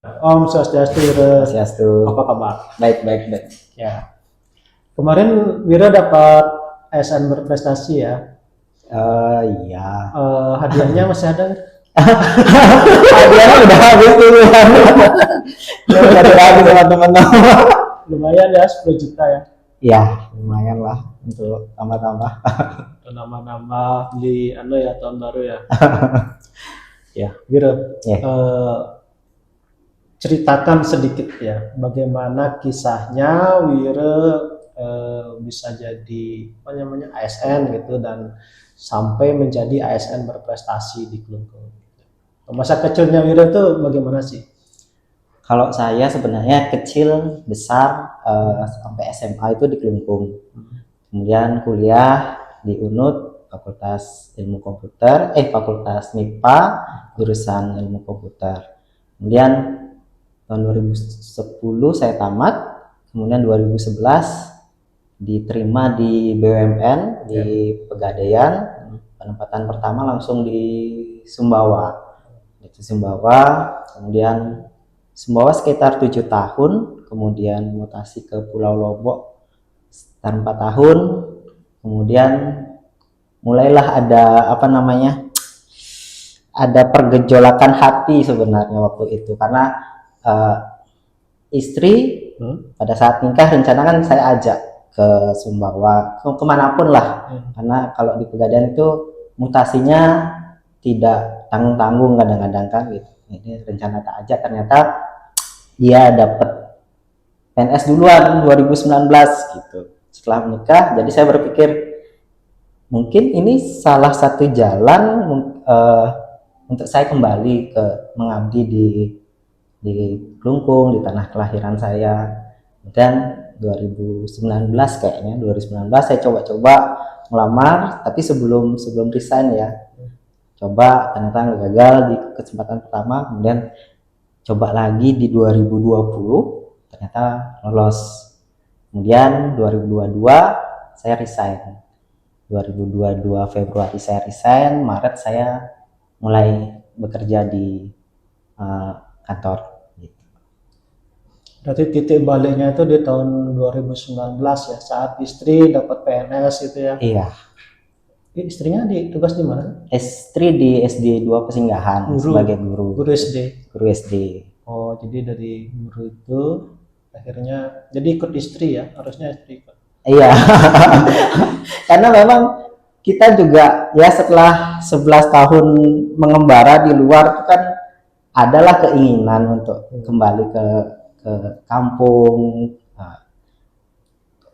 Om Swastiastu, Wira. Swastiastu. Apa kabar? Baik, baik, baik. Ya. Kemarin Wira dapat ASN berprestasi ya. Iya. Hadiahnya masih ada? Hadiahnya udah habis tuh. Udah habis sama teman-teman. Lumayan ya, 10 juta ya. Ya, lumayan lah untuk tambah-tambah. Nama-nama di ya tahun baru ya. Ya, Wira. Ya. Ceritakan sedikit ya, bagaimana kisahnya Wira bisa jadi ASN gitu dan sampai menjadi ASN berprestasi di Klungkung. Masa kecilnya Wira tuh bagaimana sih? Kalau saya sebenarnya kecil besar sampai SMA itu di Klungkung. Kemudian kuliah di UNUD Fakultas Ilmu Komputer, Fakultas MIPA jurusan Ilmu Komputer. Kemudian tahun 2010 saya tamat, kemudian 2011 diterima di BUMN di Pegadaian, penempatan pertama langsung di Sumbawa. Itu Sumbawa, kemudian Sumbawa sekitar 7 tahun, kemudian mutasi ke Pulau Lombok sekitar 4 tahun, kemudian mulailah ada ada pergejolakan hati sebenarnya waktu itu, karena istri pada saat nikah rencana kan saya ajak ke Sumbawa, kemanapun lah, karena kalau di Pegadaian itu mutasinya tidak tanggung-tanggung kadang-kadang kan gitu. Ini rencana tak ajak, ternyata dia dapat PNS duluan 2019 gitu setelah menikah. Jadi saya berpikir mungkin ini salah satu jalan untuk saya kembali ke mengabdi di Klungkung, di tanah kelahiran saya. Dan 2019 saya coba-coba melamar, tapi sebelum resign ya, coba ternyata gagal di kesempatan pertama, kemudian coba lagi di 2020 ternyata lolos. Kemudian 2022 saya resign, 2022 Februari saya resign, Maret saya mulai bekerja di kantor. Berarti titik baliknya itu di tahun 2019 ya, saat istri dapat PNS gitu ya. Iya. Istrinya tugas di mana? Istri di SD 2 Pesinggahan sebagai guru. Guru SD. Guru SD. Oh, jadi dari guru itu akhirnya jadi ikut istri ya, harusnya istri ikut. Iya. Karena memang kita juga ya setelah 11 tahun mengembara di luar itu kan adalah keinginan untuk kembali ke kampung. Nah,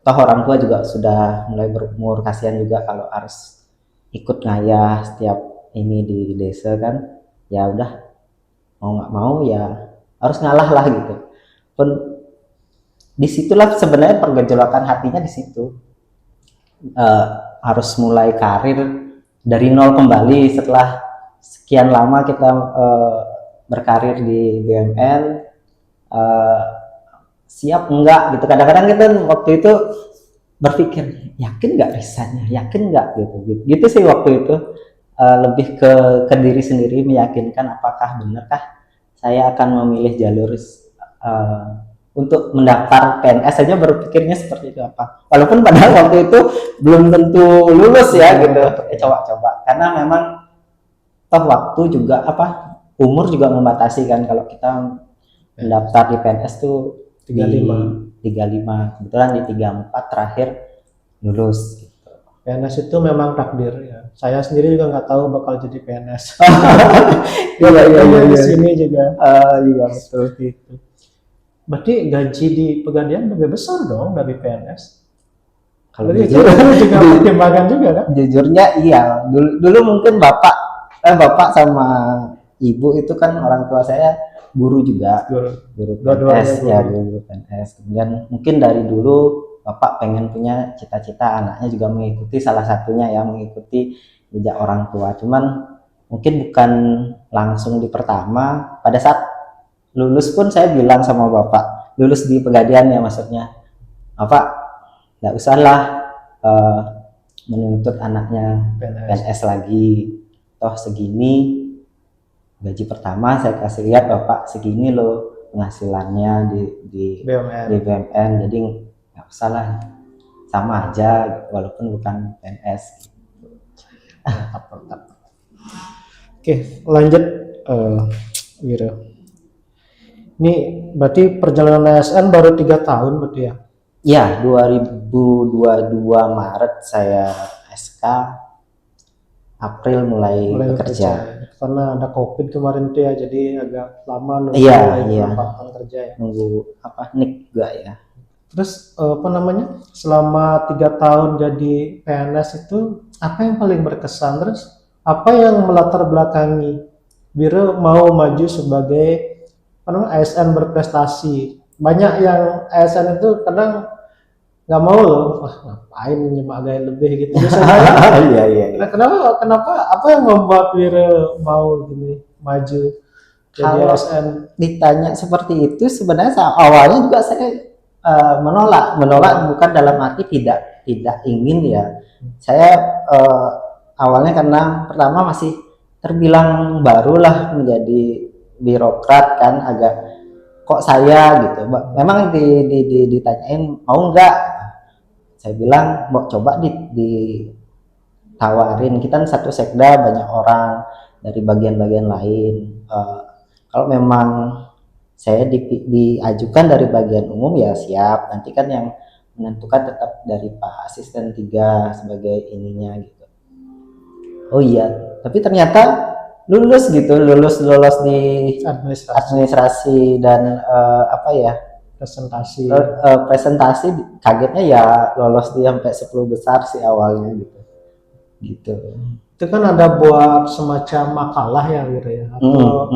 toh orang tua juga sudah mulai berumur, kasihan juga kalau harus ikut ngayah setiap ini di desa kan. Ya udah, mau nggak mau ya harus ngalah lah gitu. Pun disitulah sebenarnya pergejolakan hatinya di situ. Harus mulai karir dari nol kembali setelah sekian lama kita berkarir di BUMN. Siap enggak gitu, kadang-kadang kita waktu itu berpikir yakin nggak resignnya, yakin nggak gitu sih waktu itu. Lebih ke diri sendiri, meyakinkan apakah benarkah saya akan memilih jalur untuk mendaftar PNS saja, berpikirnya seperti itu apa, walaupun padahal waktu itu belum tentu lulus ya gitu. Coba-coba karena memang toh waktu juga umur juga membatasi kan, kalau kita mendaftar di PNS tuh 35, kebetulan di 34 terakhir lulus gitu. PNS itu memang takdir ya. Saya sendiri juga nggak tahu bakal jadi PNS. Iya. Di sini juga. Iya betul gitu. Berarti gaji di Pegadaian lebih besar dong dari PNS. Kalau itu juga pertimbangan juga kan? Jujurnya iya. Dulu mungkin bapak sama ibu itu kan orang tua saya guru juga, guru PNS ya, guru PNS. Kemudian mungkin dari dulu bapak pengen punya cita-cita anaknya juga mengikuti, salah satunya ya mengikuti jejak orang tua. Cuman mungkin bukan langsung di pertama. Pada saat lulus pun saya bilang sama bapak, lulus di Pegadaian ya maksudnya, bapak nggak usahlah menuntut anaknya PNS lagi, toh segini gaji pertama saya kasih lihat bapak segini loh, penghasilannya BUMN. di BUMN, jadi nggak usah lah, sama aja walaupun bukan PNS. Mantap. Oke, lanjut Wiro. Ini berarti perjalanan ASN baru 3 tahun berarti ya? Ya, 2022 Maret saya SK, April mulai bekerja. Karena ada COVID kemarin tuh ya, jadi agak lama nunggu penempatan kerja ya. Nunggu NIK juga ya. Terus selama 3 tahun jadi PNS itu apa yang paling berkesan, terus apa yang melatar belakangi Wiro mau maju sebagai ASN berprestasi? Banyak yang ASN itu kadang nggak mau loh, wah ngapain nyemak gaya lebih gitu biasanya. Iya. Kenapa apa yang membuat Wiro mau gini maju jadi kalau ASN? Ditanya seperti itu sebenarnya awalnya juga saya menolak bukan dalam arti tidak ingin ya. Saya awalnya karena pertama masih terbilang barulah menjadi birokrat kan, agak kok saya gitu. Memang ditanyain mau enggak, saya bilang mau coba ditawarin, kita kan satu sekda banyak orang dari bagian-bagian lain, kalau memang saya diajukan dari bagian umum ya siap, nanti kan yang menentukan tetap dari Pak Asisten 3 sebagai ininya gitu. Oh iya, tapi ternyata lulus di administrasi dan presentasi, kagetnya ya lolos di sampai 10 besar sih awalnya gitu. Itu kan ada buat semacam makalah ya gitu ya, atau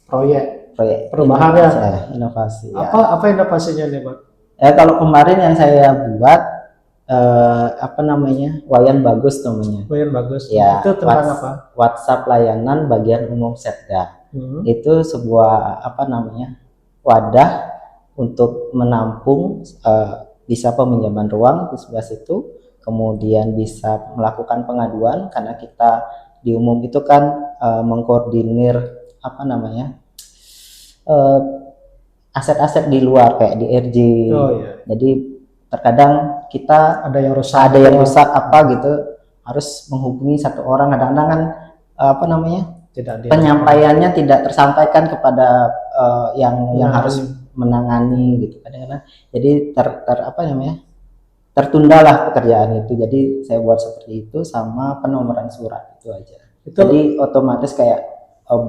proyek perubahan ya, inovasi ya. Apa inovasinya nih Pak? Kalau kemarin yang saya buat Wayan Bagus namanya. Wayan Bagus. Ya, itu tentang apa? WhatsApp layanan bagian umum Setda. Itu sebuah wadah untuk menampung bisa peminjaman ruang di sebelah situ, kemudian bisa melakukan pengaduan karena kita di umum itu kan mengkoordinir aset-aset di luar kayak di RJ. Jadi terkadang kita ada yang rusak apa gitu, harus menghubungi satu orang, kadang-kadang kan penyampaiannya tidak tersampaikan kepada yang harus menangani gitu kadang-kadang. Jadi tertundalah pekerjaan itu. Jadi saya buat seperti itu sama penomoran surat itu aja. Jadi otomatis kayak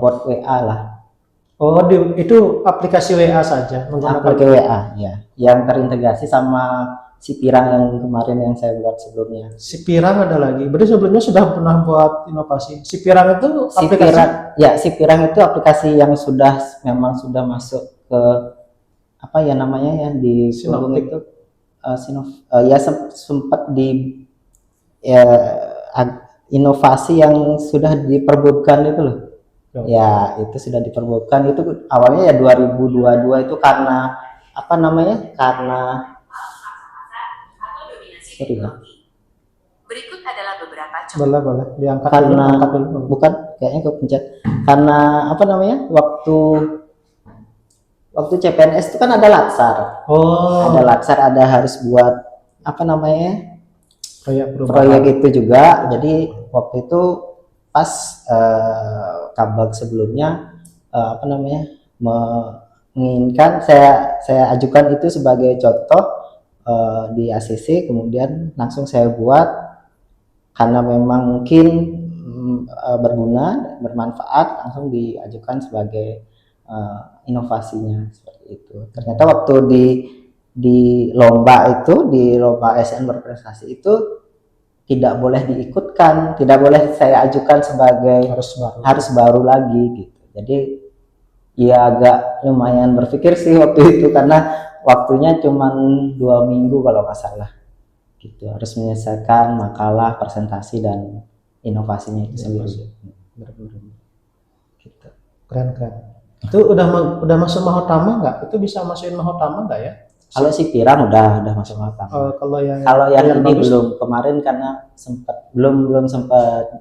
bot WA lah. Itu aplikasi WA saja, aplikasi WA ya, yang terintegrasi sama Si Pirang yang kemarin yang saya buat sebelumnya. Si Pirang ada lagi. Berarti sebelumnya sudah pernah buat inovasi. Si Pirang itu aplikasi? Si Pirang itu aplikasi yang memang sudah masuk ke di Sinoptik itu sempat di inovasi yang sudah diperbutkan itu loh. Ya, itu sudah diperbutkan. Itu awalnya ya 2022 itu karena Berikut adalah beberapa contoh. Boleh diangkat karena bukan kayaknya kepencet. Karena waktu CPNS itu kan ada latsar. Ada latsar, ada harus buat proyek itu juga. Jadi waktu itu pas Kabag sebelumnya menginginkan saya ajukan itu sebagai contoh di ACC, kemudian langsung saya buat karena memang mungkin berguna, bermanfaat, langsung diajukan sebagai inovasinya seperti itu. Ternyata waktu di lomba ASN berprestasi itu tidak boleh diikutkan, tidak boleh saya ajukan sebagai harus baru lagi gitu. Jadi ya agak lumayan berpikir sih waktu itu karena waktunya cuma 2 minggu kalau nggak salah gitu, harus menyelesaikan makalah, presentasi dan inovasinya itu sendiri. Gitu. Keren. Itu udah masuk Mahotama nggak? Itu bisa masukin Mahotama nggak ya? Kalau Si Pirang udah masuk Mahotama. Kalau yang ini belum, kemarin karena belum sempat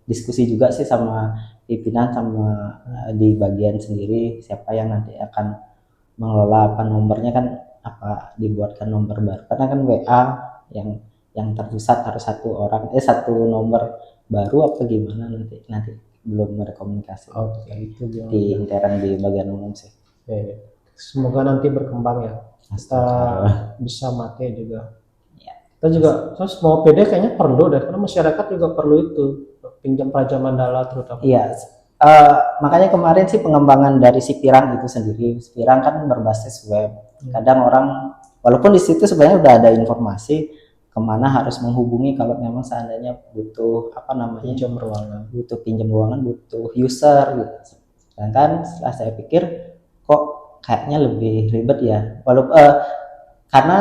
diskusi juga sih sama pimpinan sama di bagian sendiri siapa yang nanti akan mengelola apa nomornya kan, apa dibuatkan nomor baru karena kan WA yang terpusat harus satu nomor baru apa gimana nanti belum ada komunikasi. Oke, itu dia. Di intern di bagian umum sih. Oke. Semoga nanti berkembang ya. Kita Astagfirullah. bisa pakai juga. Ya. Kita juga terus mau PD kayaknya perlu deh karena masyarakat juga perlu itu pinjam pajak mandala terutama. Iya, makanya kemarin sih pengembangan dari si Pirang itu sendiri. Pirang kan berbasis web. Kadang orang, walaupun di situ sebenarnya udah ada informasi kemana harus menghubungi kalau memang seandainya butuh apa namanya Pinjam ruangan. butuh pinjam ruangan, butuh user gitu. Sedangkan setelah saya pikir kok kayaknya lebih ribet ya. Walaupun karena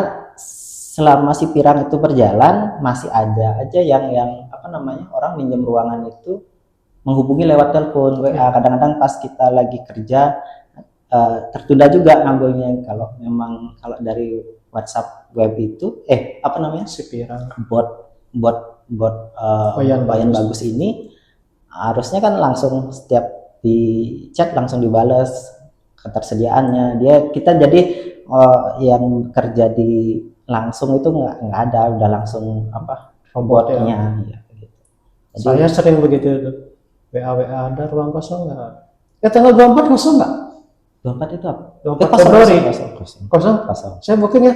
selama si Pirang itu berjalan masih ada aja yang apa namanya orang pinjam ruangan itu menghubungi lewat telepon WA. Kadang-kadang pas kita lagi kerja tertunda juga ngambilnya. Kalau memang kalau dari WhatsApp web itu apa namanya Si Pirang. bot Yang Bayan bagus ini harusnya kan langsung setiap di chat langsung dibales ketersediaannya. Kita jadi yang kerja di langsung itu nggak ada, udah langsung apa robotnya ya, gitu. Jadi, Saya sering begitu WA ada ruang kosong nggak? Ya tanggal 24 kosong nggak? 24 itu apa? 24 Februari. Kosong? Saya booking ya.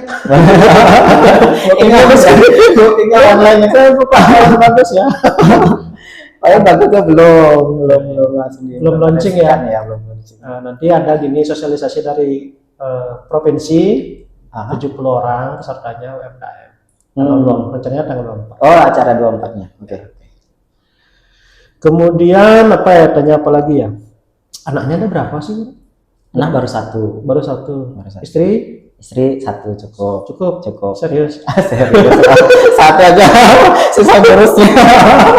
Bookingnya online. Saya buka bagus ya. Bagusnya belum launching ya. Belum launching. Nah, nanti ada gini sosialisasi dari provinsi 70 orang pesertanya UMKM. Rencananya tanggal 24. Oh, acara 24-nya. Oke. Kemudian apa ya, tanya apa lagi ya? Anaknya ada berapa sih? Anak baru satu. Baru satu. Istri Satu cukup. Serius. Serius. Satu aja susah ngurusnya.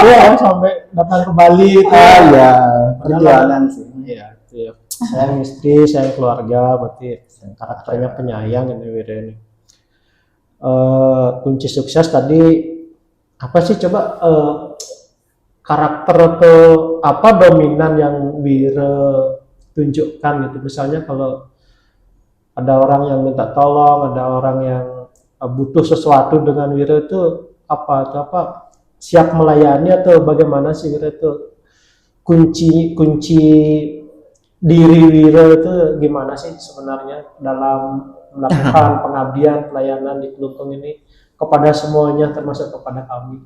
Iya, sampai datang ke Bali itu. Ya, perjuangan sih. Iya, iya. Sayang istri, sayang keluarga, berarti karakternya penyayang ini Wira ini. Kunci sukses tadi apa sih, coba karakter atau apa dominan yang Wira tunjukkan gitu. Misalnya kalau ada orang yang minta tolong, ada orang yang butuh sesuatu dengan Wira itu apa siap melayani atau bagaimana sih Wira itu? Kunci diri Wira itu gimana sih sebenarnya dalam melakukan pengabdian pelayanan di Kelungkung ini kepada semuanya termasuk kepada kami?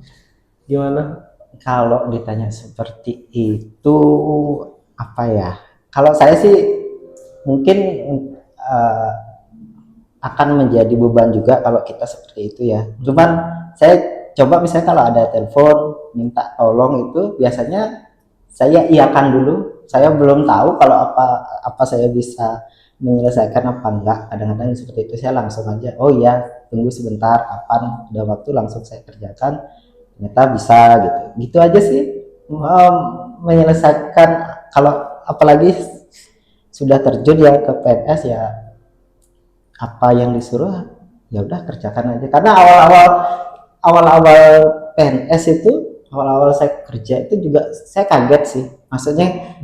Gimana? Kalau ditanya seperti itu apa ya? Kalau saya sih mungkin akan menjadi beban juga kalau kita seperti itu ya. Cuman saya coba misalnya kalau ada telepon minta tolong itu biasanya saya iakan dulu. Saya belum tahu kalau apa saya bisa menyelesaikan apa enggak. Kadang-kadang seperti itu saya langsung aja, oh iya tunggu sebentar, kapan ada waktu langsung saya kerjakan. Ternyata bisa gitu aja sih menyelesaikan. Kalau apalagi sudah terjun ya ke PNS ya, apa yang disuruh ya udah kerjakan aja. Karena awal-awal PNS itu, awal-awal saya kerja itu juga saya kaget sih. Maksudnya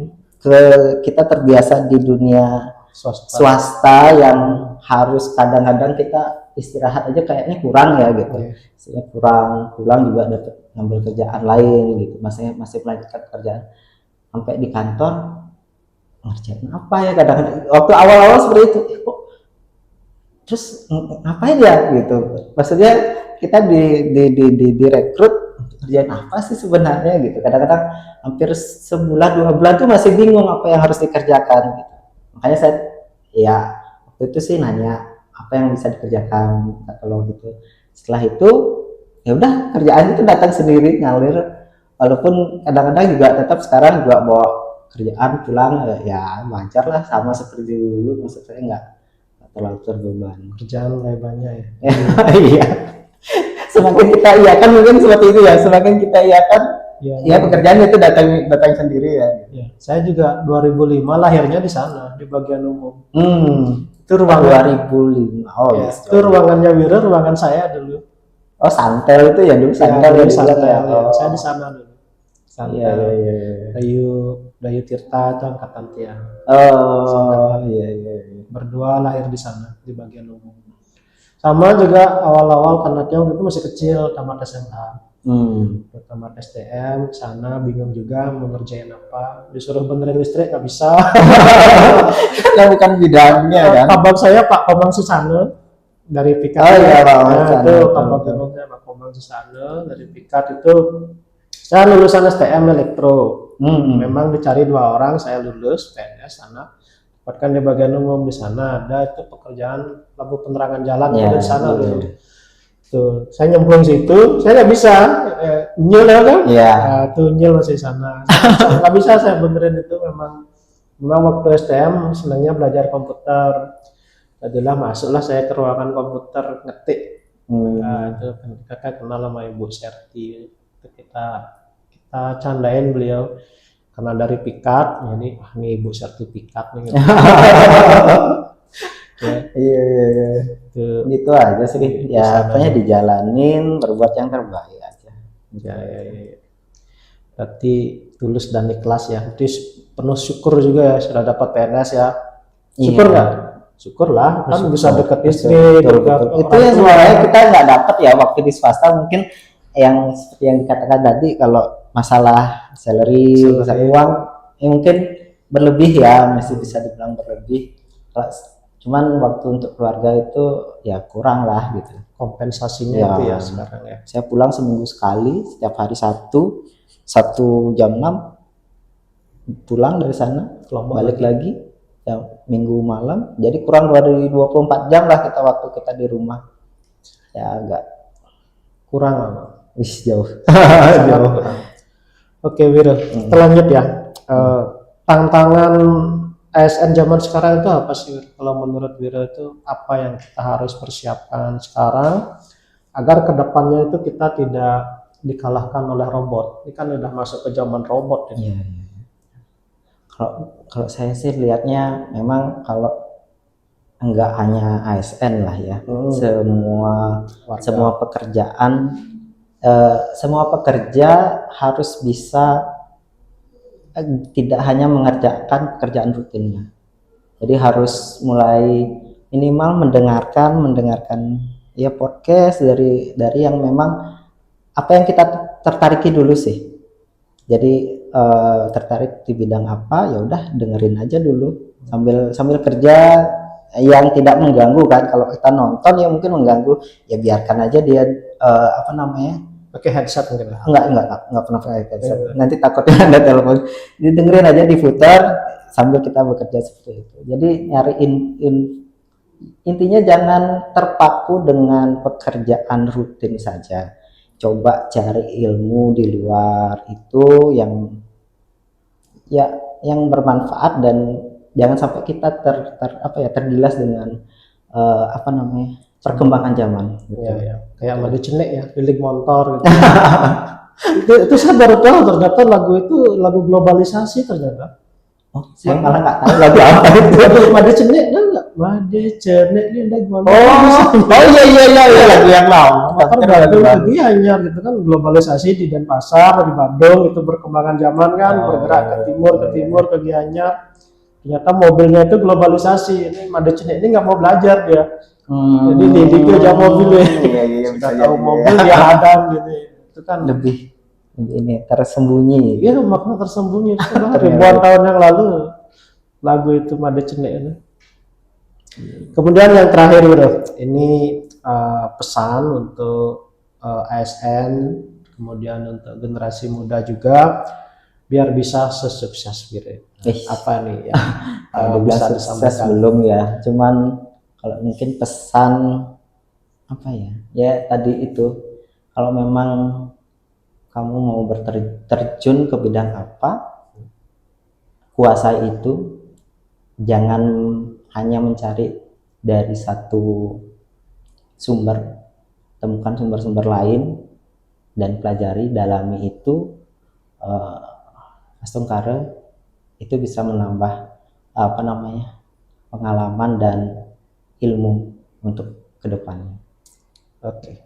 kita terbiasa di dunia swasta yang harus kadang-kadang kita istirahat aja kayaknya kurang ya gitu. Saya pulang juga dapat ngambil kerjaan lain gitu. Masih melanjutkan pekerjaan sampai di kantor ngerjain apa ya, kadang-kadang waktu awal-awal seperti itu terus ngapain ya gitu. Maksudnya kita direkrut kerjaan apa sih sebenarnya gitu. Kadang-kadang hampir sebulan 2 bulan tuh masih bingung apa yang harus dikerjakan gitu. Makanya saya ya waktu itu sih nanya apa yang bisa dikerjakan kalau gitu. Setelah itu ya udah kerjaan itu datang sendiri ngalir. Walaupun kadang-kadang juga tetap sekarang juga bawa kerjaan pulang ya wajar lah sama seperti dulu. Maksud saya nggak terlalu terbeban. Kerjaan mulai banyak ya. Iya. Semakin kita iakan mungkin seperti itu ya. Semakin kita iakan ya pekerjaan itu datang sendiri ya. Saya juga 2005 lahirnya di sana di bagian umum. Itu ruangan 2005. Oh ya, itu ruangannya Wira, ruangan saya dulu. Oh Santel itu ya dulu. Santel Ya, ya, Santel. ya. Oh. Saya di sana dulu. Santel. Iya. Dayu Tirta itu angkatan tiang. Oh iya. Berdua lahir di sana di bagian umum. Sama juga awal-awal karena tiang itu masih kecil, tamat SMA. Tamat STM sana bingung juga mau ngerjain apa, disuruh benerin listrik nggak bisa. Karena bukan bidangnya kan. Abang saya Pak Komang Susana dari Pikat. Oh iya, Pak Komang Nah, Susana. itu abang-abangnya Pak Komang Susana dari Pikat itu. Saya lulusan STM elektro. Memang dicari 2 orang, saya lulus PNS sana. Dapatkan di bagian umum di sana ada itu pekerjaan lampu penerangan jalan Ya, di sana iya. dulu. Tuh, saya nyemplung situ, saya nggak bisa nyel ya kan? Iya. Nah, tuh nyel masih sana. Nggak bisa saya benerin itu memang waktu STM senangnya belajar komputer. Jadilah masuklah saya ke ruangan komputer ngetik. Nah, itu kakak kenal sama Ibu Serti. Itu kita candain beliau karena dari Pikat, jadi nih Ibu Serti Pikat nih. Gitu. Iya. Itu Gitu aja sih. Ya, pokoknya dijalanin, berbuat yang terbaik aja. ya. Berarti tulus dan ikhlas ya. Berarti penuh syukur juga ya sudah dapat PNS ya. Syukur Iya. nggak? Syukurlah kan bisa deket istri. Betul. dekat Itu orang yang tua. sebenarnya kita nggak dapat ya waktu di swasta, mungkin yang seperti yang dikatakan tadi, kalau masalah salary. Uang ya mungkin berlebih ya, masih bisa dibilang berlebih. Cuman waktu untuk keluarga itu ya kurang lah gitu. Kompensasinya Ya. itu ya sekarang ya. Saya pulang seminggu sekali, setiap hari satu jam 6 pulang dari sana, balik lagi ya minggu malam. Jadi kurang dari 24 jam lah waktu kita di rumah. Ya agak Kurang lama. jauh. Sangat kurang. Oke Wiro, kita lanjut ya. Tantangan ASN zaman sekarang itu apa sih, Wir? Kalau menurut Wiro itu apa yang kita harus persiapkan sekarang agar kedepannya itu kita tidak dikalahkan oleh robot? Ini kan udah masuk ke zaman robot ya. Iya. Kalau saya sih lihatnya memang kalau enggak hanya ASN lah ya, semua pekerjaan, semua pekerja harus bisa tidak hanya mengerjakan pekerjaan rutinnya. Jadi harus mulai minimal mendengarkan ya podcast dari yang memang apa yang kita tertariki dulu sih. Jadi tertarik di bidang apa, ya udah dengerin aja dulu sambil kerja yang tidak mengganggu kan. Kalau kita nonton ya mungkin mengganggu, ya biarkan aja dia Pakai headset mungkin. Enggak pernah pakai headset. Nanti takutnya ada telepon. Didengerin aja, diputar sambil kita bekerja seperti itu. Jadi nyariin intinya jangan terpaku dengan pekerjaan rutin saja. Coba cari ilmu di luar itu yang bermanfaat, dan jangan sampai kita tergilas dengan perkembangan zaman gitu. Ya. Kayak Made Cenek ya, bilik motor gitu. itu saya baru tahu ternyata lagu itu lagu globalisasi ternyata. Oh, saya malah nggak tahu lagu apa itu. Made Cenek enggak? Made Cenek ini ada gimana? Iya lagu yang lama. Kan Bandung itu Anyar gitu kan, globalisasi di Denpasar, di Bandung itu perkembangan zaman kan, bergerak ke timur ke Gianyar. Ternyata mobilnya itu globalisasi. Ini Made Cenek ini nggak mau belajar dia. Jadi didik aja mobilnya. Iya, Sudah tahu mobil dia hadang gitu. Itu kan lebih ini tersembunyi. Iya, makna tersembunyi. Ribuan tahun yang lalu lagu itu Made Cenek ini. Kemudian yang terakhir Bro, ini pesan untuk ASN, kemudian untuk generasi muda juga biar bisa sesukses Bro. Apa nih ya? Bisa sukses belum ya, cuman kalau mungkin pesan apa ya? Ya tadi itu, kalau memang kamu mau terjun ke bidang apa, kuasai itu. Jangan hanya mencari dari satu sumber, temukan sumber-sumber lain dan pelajari, dalami itu. Astungkara itu bisa menambah pengalaman dan ilmu untuk kedepannya. Oke.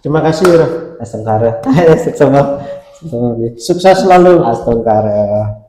Terima kasih Bro. Astungkara. Sukses selalu. Astungkara.